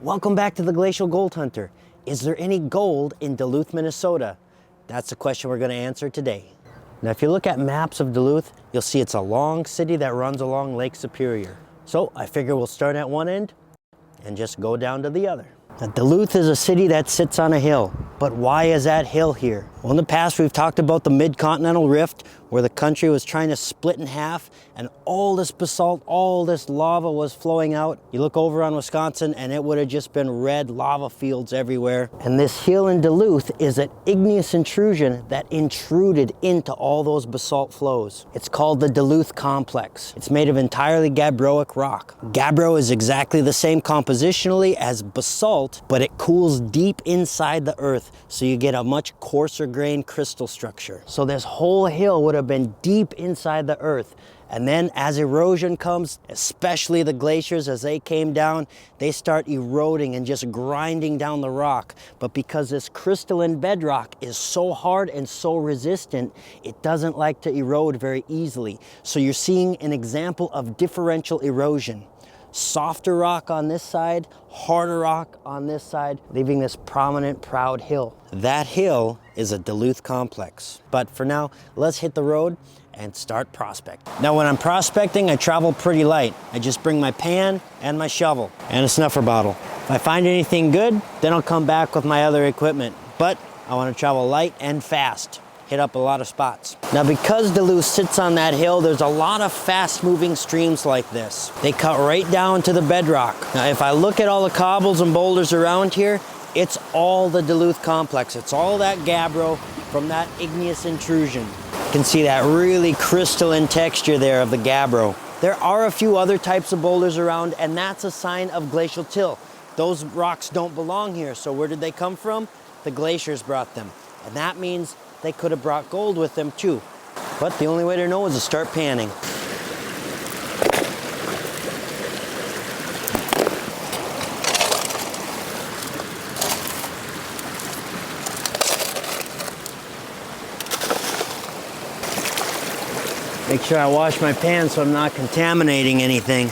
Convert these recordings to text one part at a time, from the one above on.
Welcome back to the Glacial Gold Hunter. Is there any gold in Duluth, Minnesota? That's the question we're going to answer today. Now, if you look at maps of Duluth, you'll see it's a long city that runs along Lake Superior. So I figure we'll start at one end and just go down to the other. Now, Duluth is a city that sits on a hill, but why is that hill here? Well, in the past we've talked about the mid-continental rift where the country was trying to split in half and all this basalt, all this lava was flowing out. You look over on Wisconsin and it would have just been red lava fields everywhere. And this hill in Duluth is an igneous intrusion that intruded into all those basalt flows. It's called the Duluth Complex. It's made of entirely gabbroic rock. Gabbro is exactly the same compositionally as basalt, but it cools deep inside the earth, so you get a much coarser grained crystal structure. So this whole hill would have been deep inside the earth. And then as erosion comes, especially the glaciers, as they came down, they start eroding and just grinding down the rock. But because this crystalline bedrock is so hard and so resistant, it doesn't like to erode very easily. So you're seeing an example of differential erosion. Softer rock on this side, harder rock on this side, leaving this prominent, proud hill. That hill is a Duluth complex. But for now, let's hit the road and start prospecting. Now, when I'm prospecting, I travel pretty light. I just bring my pan and my shovel and a snuffer bottle. If I find anything good, then I'll come back with my other equipment. But I want to travel light and fast. Hit up a lot of spots. Now, because Duluth sits on that hill, there's a lot of fast-moving streams like this. They cut right down to the bedrock. Now, if I look at all the cobbles and boulders around here, it's all the Duluth complex. It's all that gabbro from that igneous intrusion. You can see that really crystalline texture there of the gabbro. There are a few other types of boulders around, and that's a sign of glacial till. Those rocks don't belong here, so where did they come from? The glaciers brought them, and that means they could have brought gold with them too. But the only way to know is to start panning. Make sure I wash my pan so I'm not contaminating anything.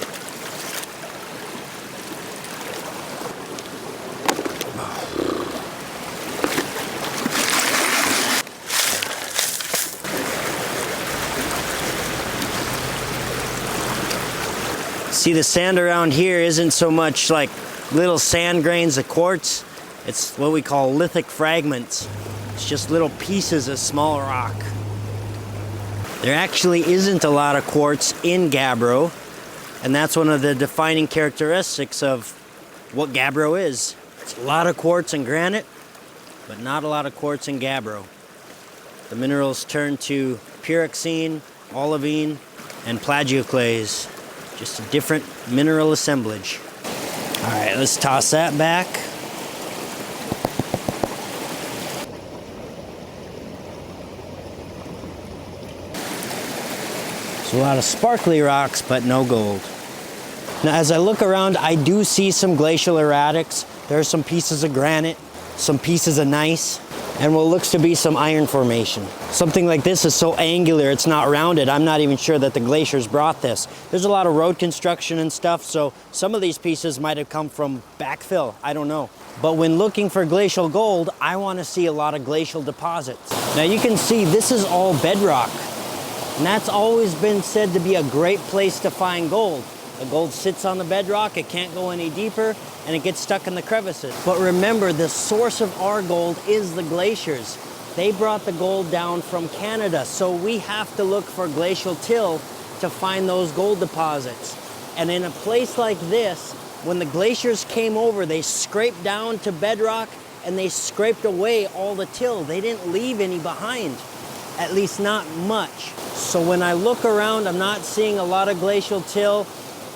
See, the sand around here isn't so much like little sand grains of quartz. It's what we call lithic fragments. It's just little pieces of small rock. There actually isn't a lot of quartz in gabbro, and that's one of the defining characteristics of what gabbro is. It's a lot of quartz and granite, but not a lot of quartz and gabbro. The minerals turn to pyroxene, olivine, and plagioclase. Just a different mineral assemblage. All right, let's toss that back. There's a lot of sparkly rocks, but no gold. Now, as I look around, I do see some glacial erratics. There are some pieces of granite, some pieces of gneiss, and what looks to be some iron formation. Something like this is so angular, it's not rounded. I'm not even sure that the glaciers brought this. There's a lot of road construction and stuff, so some of these pieces might have come from backfill. I don't know. But when looking for glacial gold, I want to see a lot of glacial deposits. Now, you can see this is all bedrock, and that's always been said to be a great place to find gold. The gold sits on the bedrock, it can't go any deeper, and it gets stuck in the crevices. But remember, the source of our gold is the glaciers. They brought the gold down from Canada, so we have to look for glacial till to find those gold deposits. And in a place like this, when the glaciers came over, they scraped down to bedrock and they scraped away all the till. They didn't leave any behind, at least not much. So when I look around, I'm not seeing a lot of glacial till.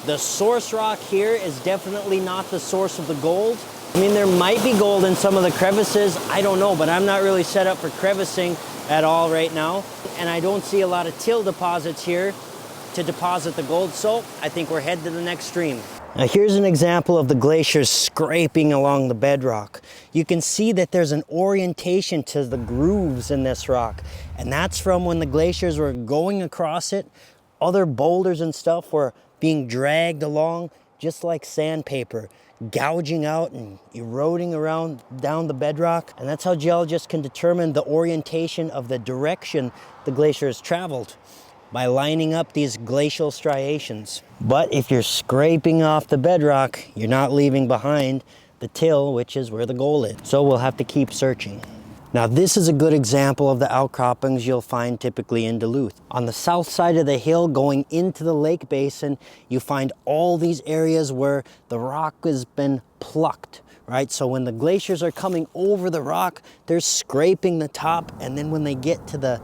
The source rock here is definitely not the source of the gold. I mean, there might be gold in some of the crevices, I don't know, but I'm not really set up for crevicing at all right now. And I don't see a lot of till deposits here to deposit the gold, so I think we're headed to the next stream. Now, here's an example of the glaciers scraping along the bedrock. You can see that there's an orientation to the grooves in this rock, and that's from when the glaciers were going across it. Other boulders and stuff were being dragged along just like sandpaper, gouging out and eroding around down the bedrock. And that's how geologists can determine the orientation of the direction the glacier has traveled, by lining up these glacial striations. But if you're scraping off the bedrock, you're not leaving behind the till, which is where the gold is. So we'll have to keep searching. Now this is a good example of the outcroppings you'll find typically in Duluth. On the south side of the hill going into the lake basin, you find all these areas where the rock has been plucked, right? So when the glaciers are coming over the rock, they're scraping the top, and then when they get to the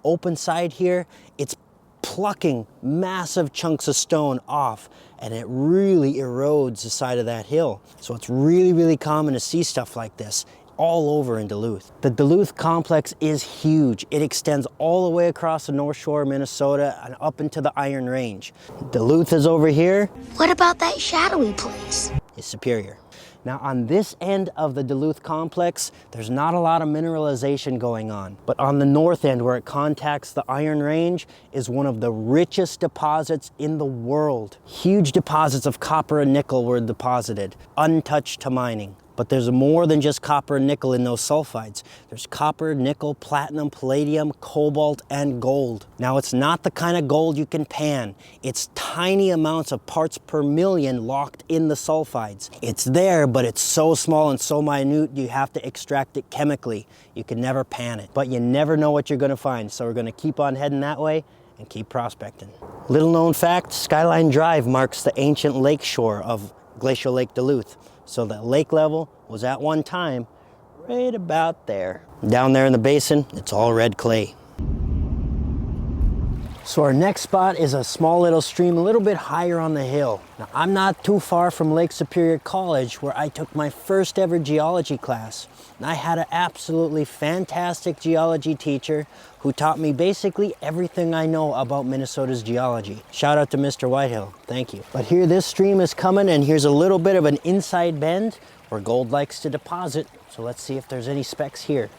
open side here, it's plucking massive chunks of stone off, and it really erodes the side of that hill. So it's really common to see stuff like this all over in Duluth. The Duluth complex is huge. It extends all the way across the North Shore of Minnesota and up into the Iron Range. Duluth is over here. What about that shadowy place? Is Superior. Now on this end of the Duluth complex, there's not a lot of mineralization going on. But on the north end, where it contacts the Iron Range, is one of the richest deposits in the world. Huge deposits of copper and nickel were deposited, untouched to mining. But there's more than just copper and nickel in those sulfides. There's copper, nickel, platinum, palladium, cobalt, and gold. Now it's not the kind of gold you can pan. It's tiny amounts of parts per million locked in the sulfides. It's there, but it's so small and so minute you have to extract it chemically. You can never pan it. But you never know what you're gonna find, so we're gonna keep on heading that way and keep prospecting. Little known fact, Skyline Drive marks the ancient lake shore of Glacial Lake Duluth. So the lake level was at one time right about there. Down there in the basin, it's all red clay. So our next spot is a small little stream a little bit higher on the hill. Now I'm not too far from Lake Superior College, where I took my first ever geology class. And I had an absolutely fantastic geology teacher who taught me basically everything I know about Minnesota's geology. Shout out to Mr. Whitehill, thank you. But here this stream is coming, and here's a little bit of an inside bend where gold likes to deposit. So let's see if there's any specks here.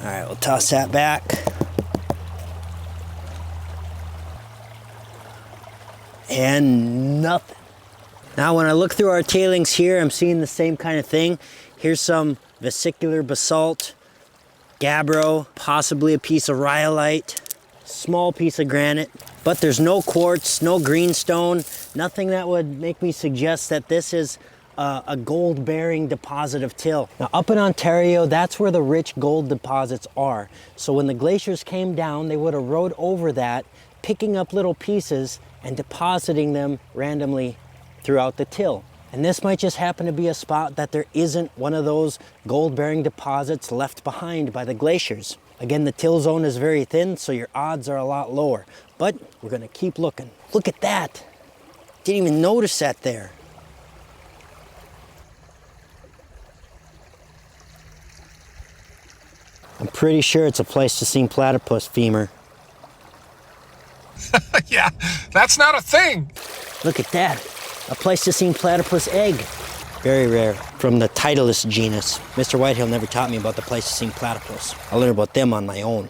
All right, we'll toss that back. And nothing. Now when I look through our tailings here, I'm seeing the same kind of thing. Here's some vesicular basalt, gabbro, possibly a piece of rhyolite, small piece of granite, but there's no quartz, no greenstone, nothing that would make me suggest that this is a gold-bearing deposit of till. Now up in Ontario, that's where the rich gold deposits are. So when the glaciers came down, they would have rode over that, picking up little pieces and depositing them randomly throughout the till. And this might just happen to be a spot that there isn't one of those gold-bearing deposits left behind by the glaciers. Again, the till zone is very thin, so your odds are a lot lower. But we're gonna keep looking. Look at that. Didn't even notice that there. I'm pretty sure it's a Pleistocene platypus femur. Yeah, that's not a thing. Look at that, a Pleistocene platypus egg. Very rare, from the Titulus genus. Mr. Whitehill never taught me about the Pleistocene platypus. I learned about them on my own.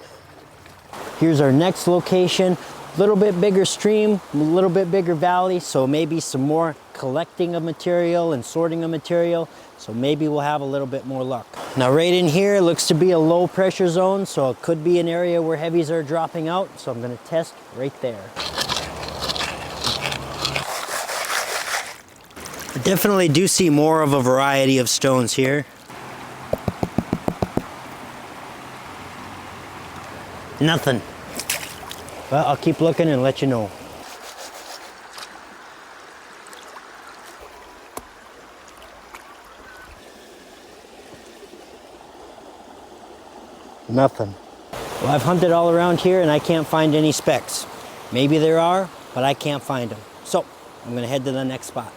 Here's our next location. A little bit bigger stream, a little bit bigger valley, so maybe some more collecting of material and sorting of material. So maybe we'll have a little bit more luck. Now right in here looks to be a low pressure zone, so it could be an area where heavies are dropping out. So I'm gonna test right there. I definitely do see more of a variety of stones here. Nothing. Well, I'll keep looking and let you know. Nothing. Well, I've hunted all around here and I can't find any specks. Maybe there are, but I can't find them. So I'm gonna head to the next spot.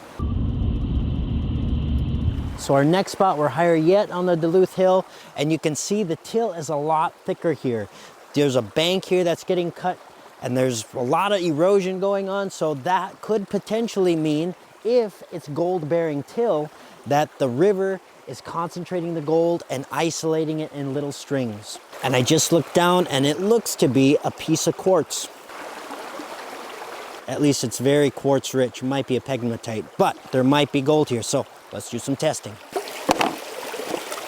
So our next spot, we're higher yet on the Duluth Hill, and you can see the till is a lot thicker here. There's a bank here that's getting cut and there's a lot of erosion going on, so that could potentially mean, if it's gold-bearing till, that the river is concentrating the gold and isolating it in little strings. And I just looked down and it looks to be a piece of quartz. At least it's very quartz rich. It might be a pegmatite, but there might be gold here, so let's do some testing.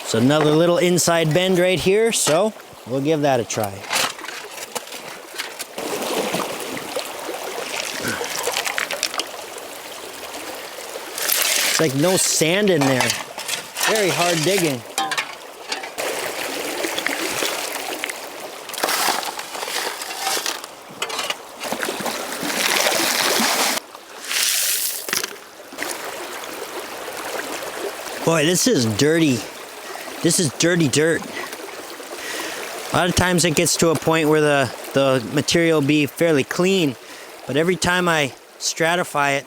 So another little inside bend right here, so we'll give that a try. It's like no sand in there. Very hard digging. Boy, this is dirty. This is dirty dirt. A lot of times it gets to a point where the material will be fairly clean, but every time I stratify it,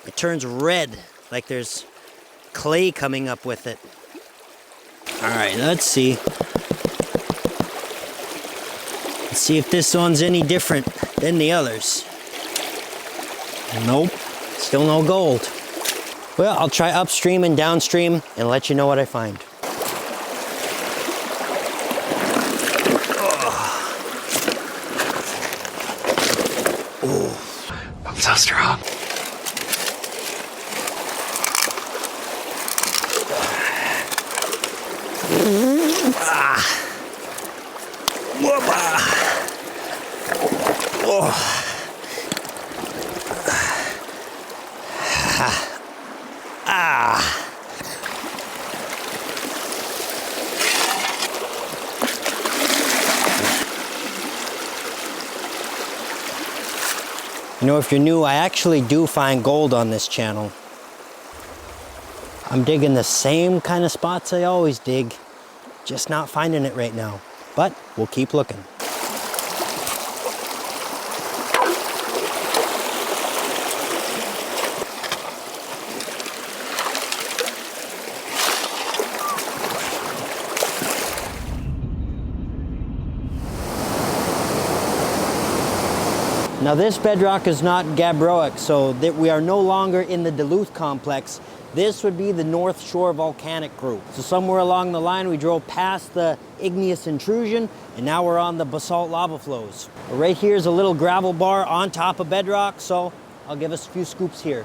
it turns red, like there's clay coming up with it. All right, let's see. Let's see if this one's any different than the others. Nope, still no gold. Well, I'll try upstream and downstream and let you know what I find. Oh, I'm so strong. You know, if you're new, I actually do find gold on this channel. I'm digging the same kind of spots I always dig, just not finding it right now. But we'll keep looking. Now this bedrock is not gabbroic, so that we are no longer in the Duluth complex. This would be the North Shore volcanic group. So somewhere along the line we drove past the igneous intrusion and now we're on the basalt lava flows. Right here is a little gravel bar on top of bedrock, so I'll give us a few scoops here.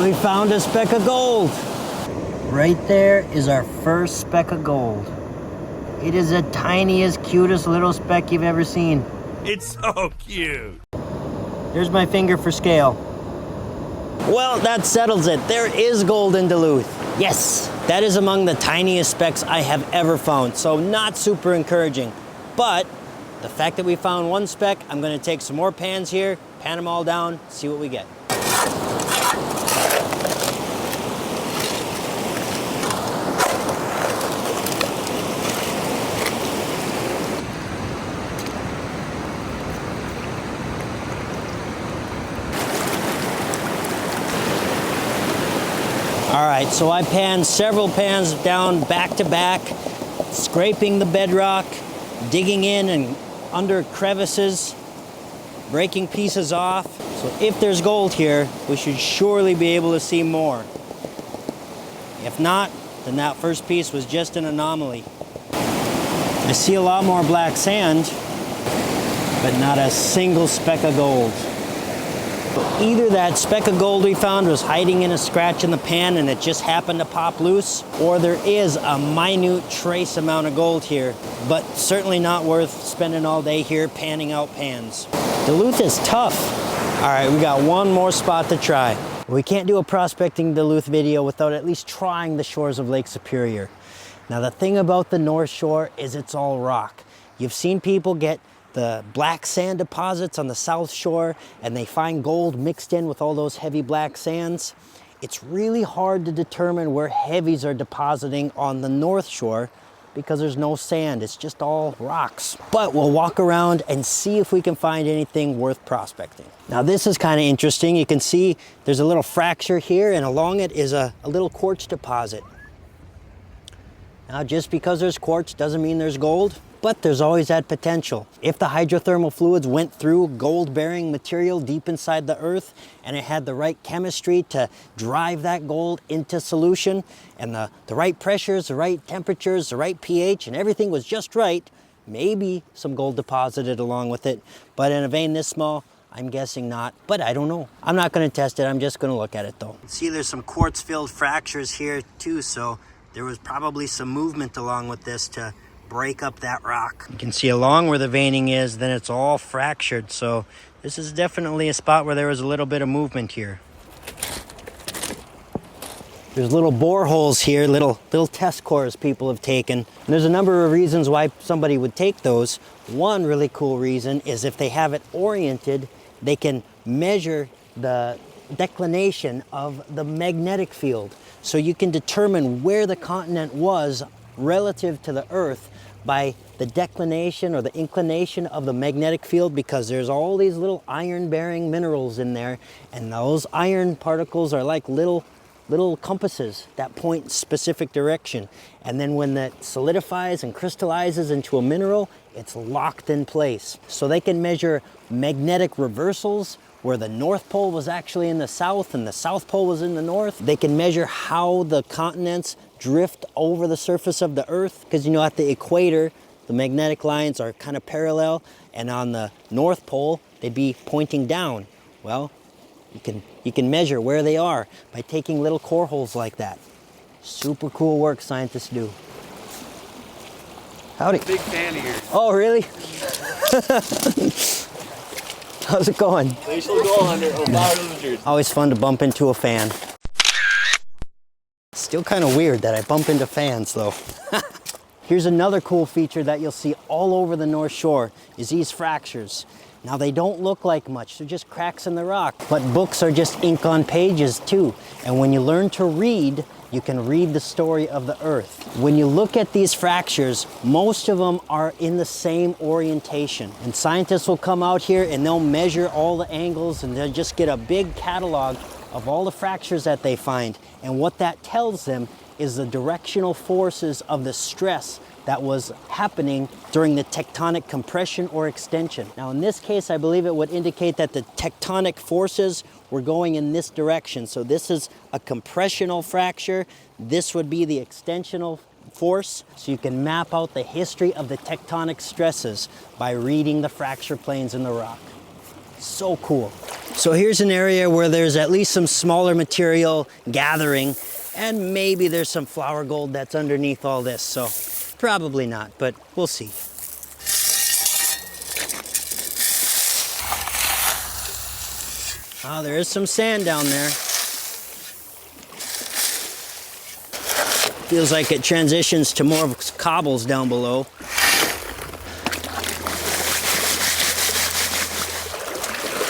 We found a speck of gold. Right there is our first speck of gold. It is the tiniest, cutest little speck you've ever seen. It's so cute. Here's my finger for scale. Well, that settles it. There is gold in Duluth. Yes, that is among the tiniest specks I have ever found, so not super encouraging. But the fact that we found one speck, I'm gonna take some more pans here, pan them all down, see what we get. All right, so I panned several pans down back to back, scraping the bedrock, digging in and under crevices, breaking pieces off. So if there's gold here, we should surely be able to see more. If not, then that first piece was just an anomaly. I see a lot more black sand, but not a single speck of gold. Either that speck of gold we found was hiding in a scratch in the pan and it just happened to pop loose, or there is a minute trace amount of gold here, but certainly not worth spending all day here panning out pans. Duluth is tough. All right, we got one more spot to try. We can't do a prospecting Duluth video without at least trying the shores of Lake Superior. Now the thing about the North Shore is it's all rock. You've seen people get the black sand deposits on the South Shore and they find gold mixed in with all those heavy black sands. It's really hard to determine where heavies are depositing on the North Shore because there's no sand. It's just all rocks. But we'll walk around and see if we can find anything worth prospecting. Now this is kind of interesting. You can see there's a little fracture here, and along it is a little quartz deposit. Now just because there's quartz doesn't mean there's gold, but there's always that potential. If the hydrothermal fluids went through gold-bearing material deep inside the earth and it had the right chemistry to drive that gold into solution, and the right pressures, the right temperatures, the right pH, and everything was just right, maybe some gold deposited along with it. But in a vein this small, I'm guessing not, but I don't know. I'm not gonna test it, I'm just gonna look at it though. See, there's some quartz-filled fractures here too, so there was probably some movement along with this to break up that rock. You can see along where the veining is, then it's all fractured. So this is definitely a spot where there was a little bit of movement here. There's little boreholes here, little test cores people have taken. And there's a number of reasons why somebody would take those. One really cool reason is if they have it oriented, they can measure the declination of the magnetic field. So you can determine where the continent was relative to the Earth by the declination or the inclination of the magnetic field, because there's all these little iron-bearing minerals in there, and those iron particles are like little compasses that point in specific direction. And then when that solidifies and crystallizes into a mineral, it's locked in place. So they can measure magnetic reversals, where the North Pole was actually in the south and the South Pole was in the north. They can measure how the continents drift over the surface of the Earth, because you know at the equator, the magnetic lines are kind of parallel, and on the North Pole, they'd be pointing down. Well, you can measure where they are by taking little core holes like that. Super cool work scientists do. Howdy. Big fan of yours. Oh, really? How's it going? Glacial goal hunter, Ohio Losers. Always fun to bump into a fan. Still kind of weird that I bump into fans though. Here's another cool feature that you'll see all over the North Shore is these fractures. Now they don't look like much, they're just cracks in the rock. But books are just ink on pages too. And when you learn to read, you can read the story of the Earth. When you look at these fractures, most of them are in the same orientation. And scientists will come out here and they'll measure all the angles, and they'll just get a big catalog of all the fractures that they find. And what that tells them is the directional forces of the stress that was happening during the tectonic compression or extension. Now in this case, I believe it would indicate that the tectonic forces were going in this direction. So this is a compressional fracture. This would be the extensional force. So you can map out the history of the tectonic stresses by reading the fracture planes in the rock. So cool. So here's an area where there's at least some smaller material gathering, and maybe there's some flour gold that's underneath all this. So probably not, but we'll see. Oh, there is some sand down there. Feels like it transitions to more of cobbles down below.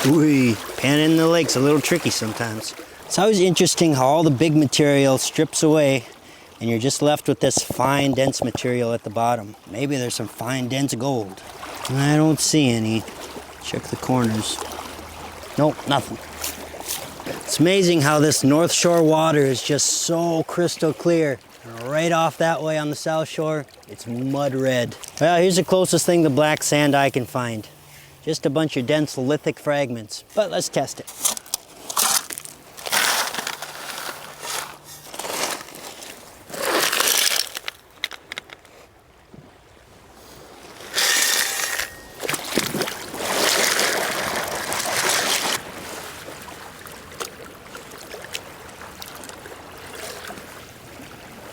Ooh, panning in the lake's a little tricky sometimes. It's always interesting how all the big material strips away and you're just left with this fine, dense material at the bottom. Maybe there's some fine, dense gold. I don't see any. Check the corners. Nope, nothing. It's amazing how this North Shore water is just so crystal clear. Right off that way on the South Shore, it's mud red. Well, here's the closest thing to black sand I can find. Just a bunch of dense lithic fragments, but let's test it.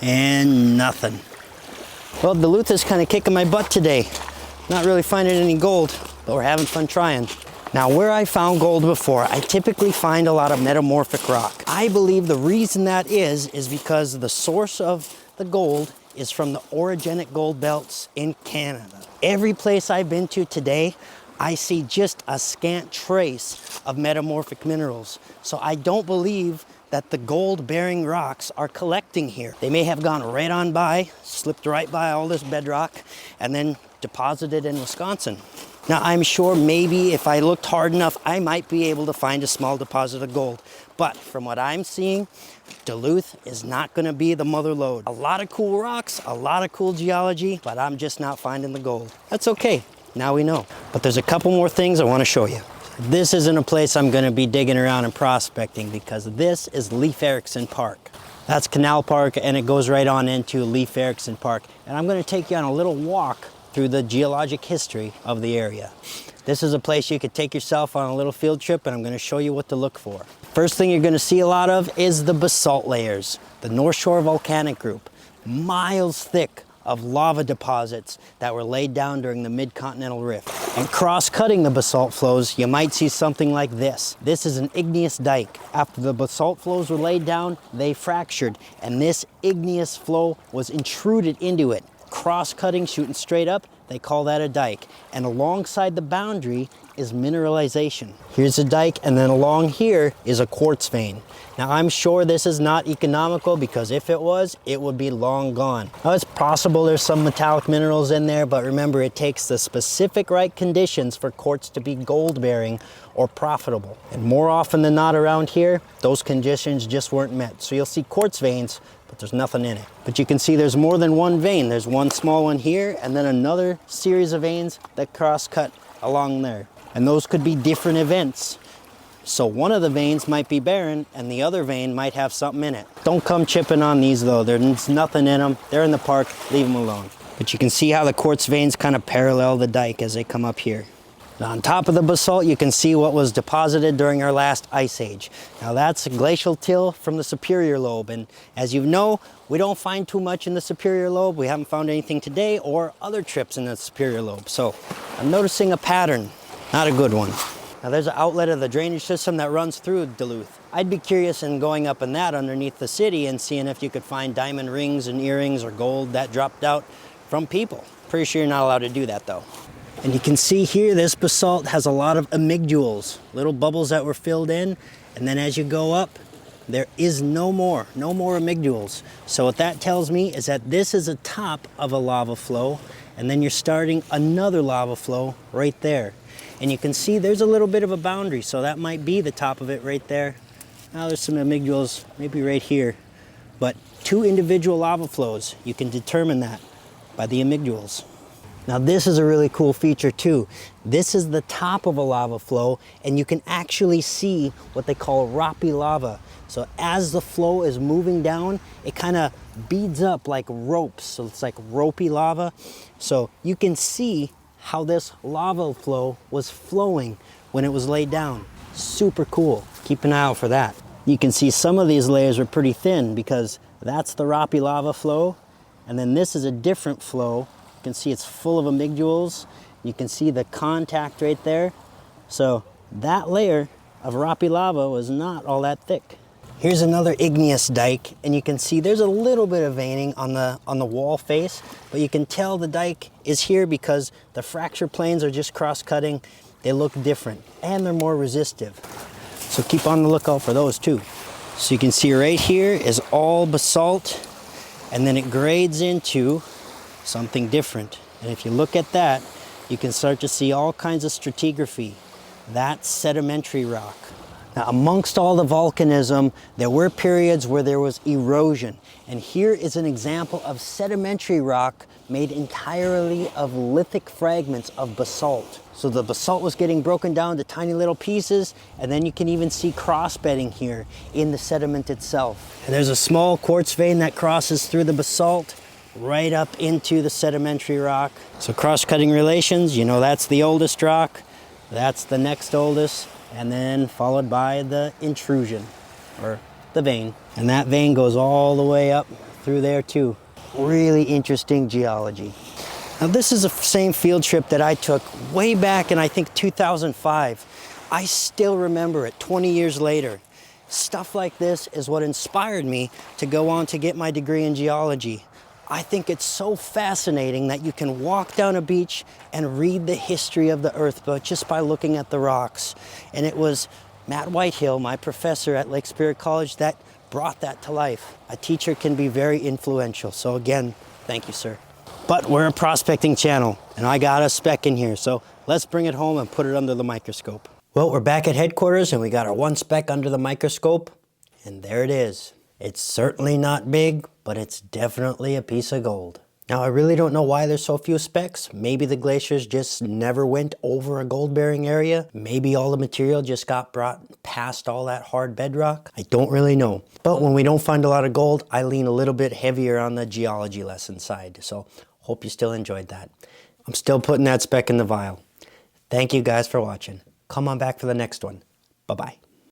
And nothing. Well, Duluth is kind of kicking my butt today. Not really finding any gold, but we're having fun trying. Now, where I found gold before, I typically find a lot of metamorphic rock. I believe the reason that is because the source of the gold is from the orogenic gold belts in Canada. Every place I've been to today, I see just a scant trace of metamorphic minerals. So I don't believe that the gold-bearing rocks are collecting here. They may have gone right on by, slipped right by all this bedrock, and then deposited in Wisconsin. Now, I'm sure maybe if I looked hard enough, I might be able to find a small deposit of gold. But from what I'm seeing, Duluth is not going to be the mother lode. A lot of cool rocks, a lot of cool geology, but I'm just not finding the gold. That's okay. Now we know. But there's a couple more things I want to show you. This isn't a place I'm going to be digging around and prospecting because this is Leif Erikson Park. That's Canal Park, and it goes right on into Leif Erikson Park. And I'm going to take you on a little walk through the geologic history of the area. This is a place you could take yourself on a little field trip, and I'm going to show you what to look for. First thing you're going to see a lot of is the basalt layers, the North Shore Volcanic Group, miles thick of lava deposits that were laid down during the mid-continental rift. And cross-cutting the basalt flows, you might see something like this. This is an igneous dike. After the basalt flows were laid down, they fractured, and this igneous flow was intruded into it. Cross-cutting, shooting straight up, they call that a dike. And alongside the boundary is mineralization. Here's a dike, and then along here is a quartz vein. Now, I'm sure this is not economical because if it was, it would be long gone. Now, it's possible there's some metallic minerals in there, but remember, it takes the specific right conditions for quartz to be gold-bearing or profitable. And more often than not around here, those conditions just weren't met. So you'll see quartz veins, but there's nothing in it. But you can see there's more than one vein. There's one small one here, and then another series of veins that cross-cut along there. And those could be different events. So one of the veins might be barren, and the other vein might have something in it. Don't come chipping on these though. There's nothing in them. They're in the park, leave them alone. But you can see how the quartz veins kind of parallel the dike as they come up here. Now, on top of the basalt, you can see what was deposited during our last ice age. Now, that's a glacial till from the superior lobe. And as you know, we don't find too much in the superior lobe. We haven't found anything today or other trips in the superior lobe. So I'm noticing a pattern, not a good one. Now, there's an outlet of the drainage system that runs through Duluth. I'd be curious in going up in that underneath the city and seeing if you could find diamond rings and earrings or gold that dropped out from people. Pretty sure you're not allowed to do that though. And you can see here, this basalt has a lot of amygdules, little bubbles that were filled in. And then as you go up, there is no more amygdules. So what that tells me is that this is a top of a lava flow, and then you're starting another lava flow right there. And you can see there's a little bit of a boundary, so that might be the top of it right there. Now there's some amygdules, maybe right here. But two individual lava flows, you can determine that by the amygdules. Now this is a really cool feature too. This is the top of a lava flow, and you can actually see what they call roppy lava. So as the flow is moving down, it kind of beads up like ropes. So it's like ropey lava. So you can see how this lava flow was flowing when it was laid down. Super cool. Keep an eye out for that. You can see some of these layers are pretty thin because that's the roppy lava flow. And then this is a different flow. You can see it's full of amygdules. You can see the contact right there. So that layer of roppy lava was not all that thick. Here's another igneous dike, and you can see there's a little bit of veining on the wall face, but you can tell the dike is here because the fracture planes are just cross-cutting. They look different, and they're more resistive. So keep on the lookout for those too. So you can see right here is all basalt, and then it grades into something different. And if you look at that, you can start to see all kinds of stratigraphy. That's sedimentary rock. Now, amongst all the volcanism, there were periods where there was erosion. And here is an example of sedimentary rock made entirely of lithic fragments of basalt. So the basalt was getting broken down to tiny little pieces, and then you can even see cross-bedding here in the sediment itself. And there's a small quartz vein that crosses through the basalt right up into the sedimentary rock. So cross-cutting relations, you know that's the oldest rock, that's the next oldest, and then followed by the intrusion, or the vein. And that vein goes all the way up through there too. Really interesting geology. Now this is the same field trip that I took way back in, I think, 2005. I still remember it 20 years later. Stuff like this is what inspired me to go on to get my degree in geology. I think it's so fascinating that you can walk down a beach and read the history of the earth, but just by looking at the rocks. And it was Matt Whitehill, my professor at Lake Superior College, that brought that to life. A teacher can be very influential. So again, thank you, sir. But we're a prospecting channel, and I got a speck in here. So let's bring it home and put it under the microscope. Well, we're back at headquarters and we got our one speck under the microscope, and there it is. It's certainly not big, but it's definitely a piece of gold. Now, I really don't know why there's so few specks. Maybe the glaciers just never went over a gold-bearing area. Maybe all the material just got brought past all that hard bedrock. I don't really know. But when we don't find a lot of gold, I lean a little bit heavier on the geology lesson side. So hope you still enjoyed that. I'm still putting that speck in the vial. Thank you guys for watching. Come on back for the next one. Bye-bye.